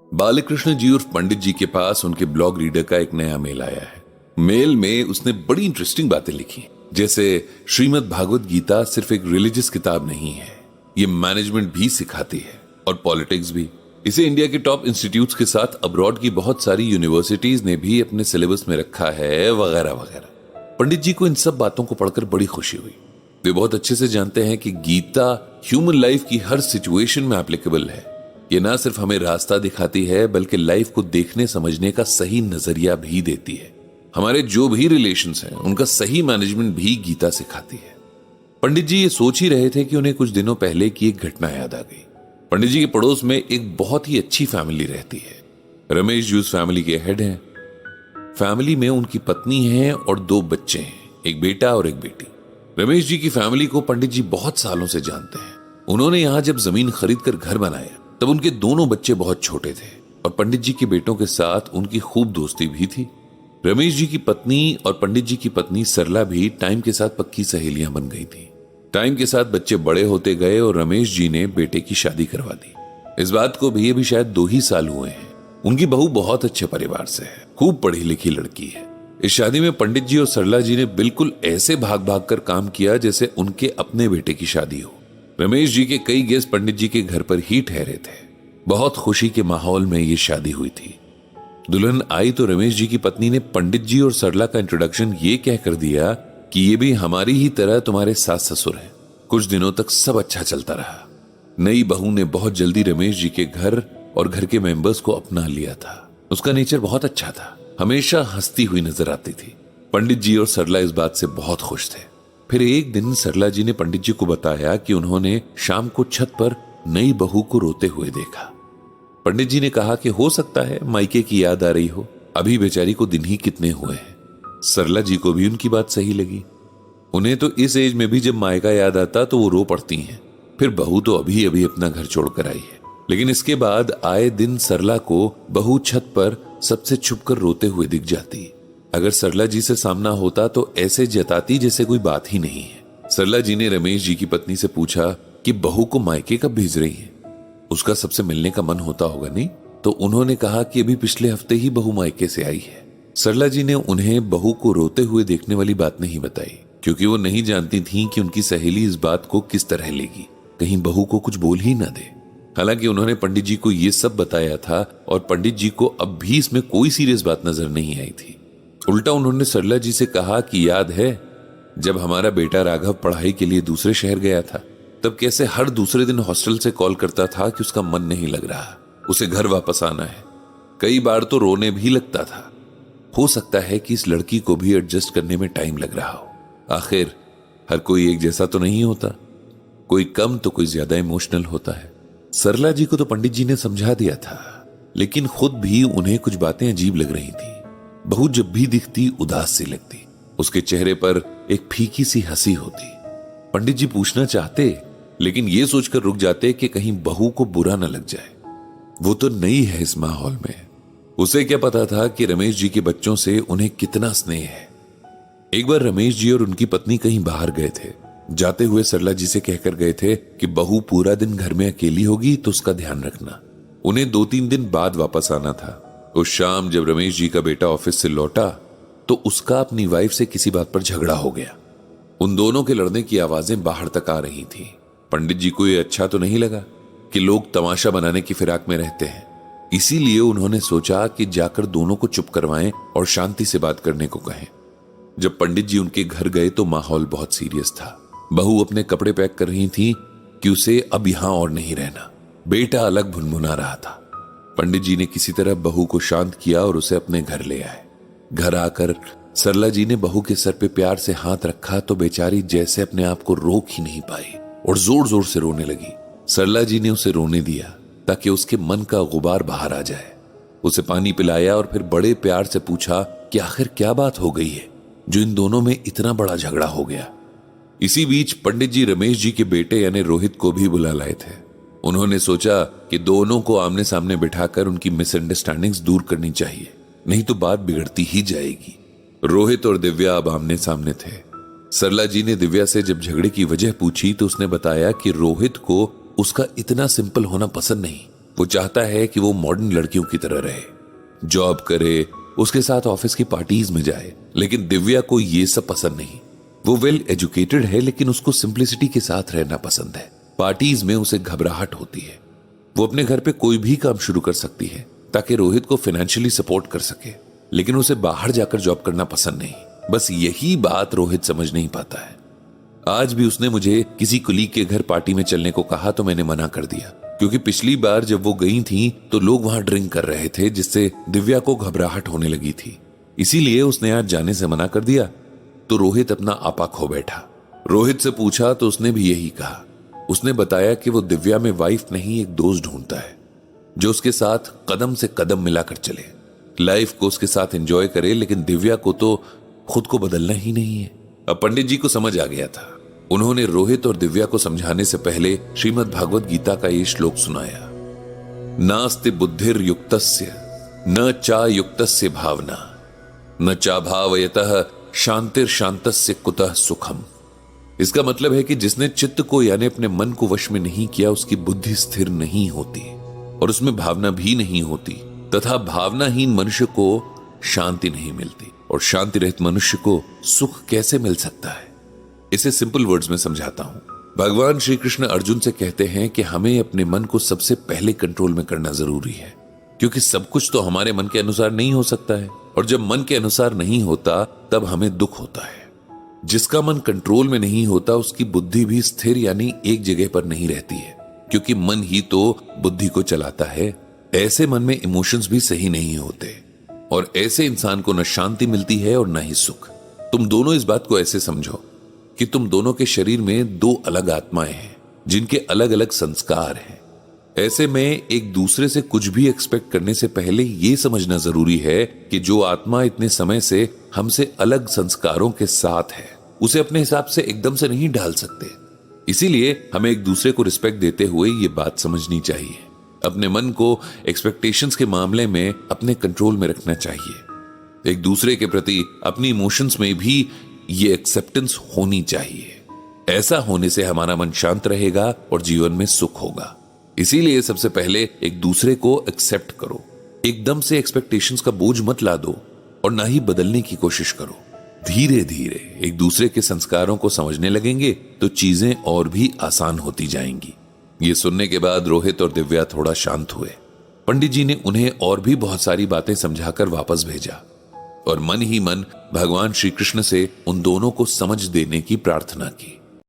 बालकृष्ण जी उर्फ पंडित जी के पास उनके ब्लॉग रीडर का एक नया मेल आया है। मेल में उसने बड़ी इंटरेस्टिंग बातें लिखी, जैसे श्रीमद् भागवत गीता सिर्फ एक रिलीजियस किताब नहीं है, ये मैनेजमेंट भी सिखाती है और पॉलिटिक्स भी। इसे इंडिया के टॉप इंस्टीट्यूट्स के साथ अब्रॉड की बहुत सारी यूनिवर्सिटीज ने भी अपने सिलेबस में रखा है, वगैरह वगैरह। पंडित जी को इन सब बातों को पढ़कर बड़ी खुशी हुई। वे बहुत अच्छे से जानते हैं कि गीता ह्यूमन लाइफ की हर सिचुएशन में एप्लीकेबल है। ये ना सिर्फ हमें रास्ता दिखाती है, बल्कि लाइफ को देखने समझने का सही नजरिया भी देती है। हमारे जो भी रिलेशंस हैं, उनका सही मैनेजमेंट भी गीता सिखाती है। पंडित जी ये सोच ही रहे थे कि उन्हें कुछ दिनों पहले की एक घटना याद आ गई। पंडित जी के पड़ोस में एक बहुत ही अच्छी फैमिली रहती है। रमेश जी उस फैमिली के हेड हैं। फैमिली में उनकी पत्नी है और 2 बच्चे हैं, एक बेटा और एक बेटी। रमेश जी की फैमिली को पंडित जी बहुत सालों से जानते हैं। उन्होंने यहां जब जमीन खरीद कर घर बनाया तब उनके दोनों बच्चे बहुत छोटे थे और पंडित जी के बेटों के साथ उनकी खूब दोस्ती भी थी। रमेश जी की पत्नी और पंडित जी की पत्नी सरला भी टाइम के साथ पक्की सहेलियां बन गई थी। टाइम के साथ बच्चे बड़े होते गए और रमेश जी ने बेटे की शादी करवा दी। इस बात को भी अभी शायद 2 ही साल हुए हैं। उनकी बहू बहुत अच्छे परिवार से है, खूब पढ़ी लिखी लड़की है। इस शादी में पंडित जी और सरला जी ने बिल्कुल ऐसे भाग भाग कर काम किया जैसे उनके अपने बेटे की शादी हो। रमेश जी के कई गेस्ट पंडित जी के घर पर ही ठहरे थे। बहुत खुशी के माहौल में ये शादी हुई थी। दुल्हन आई तो रमेश जी की पत्नी ने पंडित जी और सरला का इंट्रोडक्शन ये कहकर दिया कि ये भी हमारी ही तरह तुम्हारे सास ससुर हैं। कुछ दिनों तक सब अच्छा चलता रहा। नई बहू ने बहुत जल्दी रमेश जी के घर और घर के मेंबर्स को अपना लिया था। उसका नेचर बहुत अच्छा था, हमेशा हंसती हुई नजर आती थी। पंडित जी और सरला इस बात से बहुत खुश थे। फिर एक दिन सरला जी ने पंडित जी को बताया कि उन्होंने शाम को छत पर नई बहू को रोते हुए देखा। पंडित जी ने कहा कि हो सकता है मायके की याद आ रही हो, अभी बेचारी को दिन ही कितने हुए हैं। सरला जी को भी उनकी बात सही लगी। उन्हें तो इस एज में भी जब मायका याद आता तो वो रो पड़ती हैं। फिर बहू तो अभी अभी अपना घर छोड़कर आई है, लेकिन इसके बाद आए दिन सरला को बहू छत पर सबसे छुपकर रोते हुए दिख जाती। अगर सरला जी से सामना होता तो ऐसे जताती जैसे कोई बात ही नहीं है। सरला जी ने रमेश जी की पत्नी से पूछा कि बहू को मायके कब भेज रही है, उसका सबसे मिलने का मन होता होगा नहीं? तो उन्होंने कहा कि अभी पिछले हफ्ते ही बहू मायके से आई है। सरला जी ने उन्हें बहू को रोते हुए देखने वाली बात नहीं बताई, क्योंकि वो नहीं जानती थी कि उनकी सहेली इस बात को किस तरह लेगी, कहीं बहू को कुछ बोल ही ना दे। हालांकि उन्होंने पंडित जी को ये सब बताया था और पंडित जी को अब भी इसमें कोई सीरियस बात नजर नहीं आई थी। उल्टा उन्होंने सरला जी से कहा कि याद है जब हमारा बेटा राघव पढ़ाई के लिए दूसरे शहर गया था, तब कैसे हर दूसरे दिन हॉस्टल से कॉल करता था कि उसका मन नहीं लग रहा, उसे घर वापस आना है। कई बार तो रोने भी लगता था। हो सकता है कि इस लड़की को भी एडजस्ट करने में टाइम लग रहा हो। आखिर हर कोई एक जैसा तो नहीं होता, कोई कम तो कोई ज्यादा इमोशनल होता है। सरला जी को तो पंडित जी ने समझा दिया था, लेकिन खुद भी उन्हें कुछ बातें अजीब लग रही थी। बहू जब भी दिखती उदास सी लगती, उसके चेहरे पर एक फीकी सी हंसी होती। पंडित जी पूछना चाहते, लेकिन ये सोचकर रुक जाते कि कहीं बहू को बुरा न लग जाए। वो तो नई है इस माहौल में, उसे क्या पता था कि रमेश जी के बच्चों से उन्हें कितना स्नेह है। एक बार रमेश जी और उनकी पत्नी कहीं बाहर गए थे। जाते हुए सरला जी से कहकर गए थे कि बहू पूरा दिन घर में अकेली होगी तो उसका ध्यान रखना। उन्हें 2-3 दिन बाद वापस आना था। उस शाम जब रमेश जी का बेटा ऑफिस से लौटा तो उसका अपनी वाइफ से किसी बात पर झगड़ा हो गया। उन दोनों के लड़ने की आवाजें बाहर तक आ रही थी। पंडित जी को यह अच्छा तो नहीं लगा कि लोग तमाशा बनाने की फिराक में रहते हैं। इसीलिए उन्होंने सोचा कि जाकर दोनों को चुप करवाएं और शांति से बात करने को कहें। जब पंडित जी उनके घर गए तो माहौल बहुत सीरियस था। बहू अपने कपड़े पैक कर रही थी कि उसे अब यहां और नहीं रहना। बेटा अलग भुनभुना रहा था। पंडित जी ने किसी तरह बहू को शांत किया और उसे अपने घर ले आए। घर आकर सरला जी ने बहू के सर पे प्यार से हाथ रखा तो बेचारी जैसे अपने आप को रोक ही नहीं पाई और जोर जोर से रोने लगी। सरला जी ने उसे रोने दिया ताकि उसके मन का गुबार बाहर आ जाए। उसे पानी पिलाया और फिर बड़े प्यार से पूछा कि आखिर क्या बात हो गई है जो इन दोनों में इतना बड़ा झगड़ा हो गया। इसी बीच पंडित जी रमेश जी के बेटे यानी रोहित को भी बुला लाए थे। उन्होंने सोचा कि दोनों को आमने सामने बिठाकर उनकी मिसअंडरस्टैंडिंग्स दूर करनी चाहिए, नहीं तो बात बिगड़ती ही जाएगी। रोहित और दिव्या अब आमने सामने थे। सरला जी ने दिव्या से जब झगड़े की वजह पूछी तो उसने बताया कि रोहित को उसका इतना सिंपल होना पसंद नहीं। वो चाहता है कि वो मॉडर्न लड़कियों की तरह रहे, जॉब करे, उसके साथ ऑफिस की पार्टीज में जाए। लेकिन दिव्या को ये सब पसंद नहीं। वो वेल एजुकेटेड है, लेकिन उसको सिंप्लिसिटी के साथ रहना पसंद है। पार्टीज में उसे घबराहट होती है। वो अपने घर पे कोई भी काम शुरू कर सकती है ताकि रोहित को फाइनेंशियली सपोर्ट कर सके, लेकिन उसे बाहर जाकर जॉब करना पसंद नहीं। बस यही बात रोहित समझ नहीं पाता है। आज भी उसने मुझे किसी कुलीग के घर पार्टी में चलने को कहा तो मैंने मना कर दिया, क्योंकि पिछली बार जब वो गई थी तो लोग वहां ड्रिंक कर रहे थे, जिससे दिव्या को घबराहट होने लगी थी। इसीलिए उसने आज जाने से मना कर दिया। तो रोहित अपना आपा खो बैठा। रोहित से पूछा तो उसने भी यही कहा। उसने बताया कि वो दिव्या में वाइफ नहीं, एक दोस्त ढूंढता है जो उसके साथ कदम से कदम मिलाकर चले, लाइफ को उसके साथ एंजॉय करे। लेकिन दिव्या को तो खुद को बदलना ही नहीं है। अब पंडित जी को समझ आ गया था। उन्होंने रोहित और दिव्या को समझाने से पहले श्रीमद् भागवत गीता का ये श्लोक सुनाया। नास्ति बुद्धिर युक्तस्य न चा युक्तस्य भावना न चा भावयतः शांतिर शांतस्य कुतः सुखम। इसका मतलब है कि जिसने चित्त को यानी अपने मन को वश में नहीं किया, उसकी बुद्धि स्थिर नहीं होती और उसमें भावना भी नहीं होती, तथा भावनाहीन मनुष्य को शांति नहीं मिलती, और शांति रहित मनुष्य को सुख कैसे मिल सकता है। इसे सिंपल वर्ड्स में समझाता हूं। भगवान श्री कृष्ण अर्जुन से कहते हैं कि हमें अपने मन को सबसे पहले कंट्रोल में करना जरूरी है, क्योंकि सब कुछ तो हमारे मन के अनुसार नहीं हो सकता है, और जब मन के अनुसार नहीं होता तब हमें दुख होता है। जिसका मन कंट्रोल में नहीं होता उसकी बुद्धि भी स्थिर यानी एक जगह पर नहीं रहती है, क्योंकि मन ही तो बुद्धि को चलाता है। ऐसे मन में इमोशंस भी सही नहीं होते, और ऐसे इंसान को न शांति मिलती है और न ही सुख। तुम दोनों इस बात को ऐसे समझो कि तुम दोनों के शरीर में दो अलग आत्माएं हैं, जिनके अलग अलग संस्कार हैं। ऐसे में एक दूसरे से कुछ भी एक्सपेक्ट करने से पहले यह समझना जरूरी है कि जो आत्मा इतने समय से हमसे अलग संस्कारों के साथ है, उसे अपने हिसाब से एकदम से नहीं ढाल सकते। इसीलिए हमें एक दूसरे को रिस्पेक्ट देते हुए ये बात समझनी चाहिए। अपने मन को एक्सपेक्टेशंस के मामले में अपने कंट्रोल में रखना चाहिए। एक दूसरे के प्रति अपनी इमोशंस में भी ये एक्सेप्टेंस होनी चाहिए। ऐसा होने से हमारा मन शांत रहेगा और जीवन में सुख होगा। इसीलिए सबसे पहले एक दूसरे को एक्सेप्ट करो। एकदम से एक्सपेक्टेशंस का बोझ मत ला दो और ना ही बदलने की कोशिश करो। धीरे धीरे एक दूसरे के संस्कारों को समझने लगेंगे तो चीजें और भी आसान होती जाएंगी। ये सुनने के बाद रोहित और दिव्या थोड़ा शांत हुए। पंडित जी ने उन्हें और भी बहुत सारी बातें समझाकर वापस भेजा और मन ही मन भगवान श्री कृष्ण से उन दोनों को समझ देने की प्रार्थना की।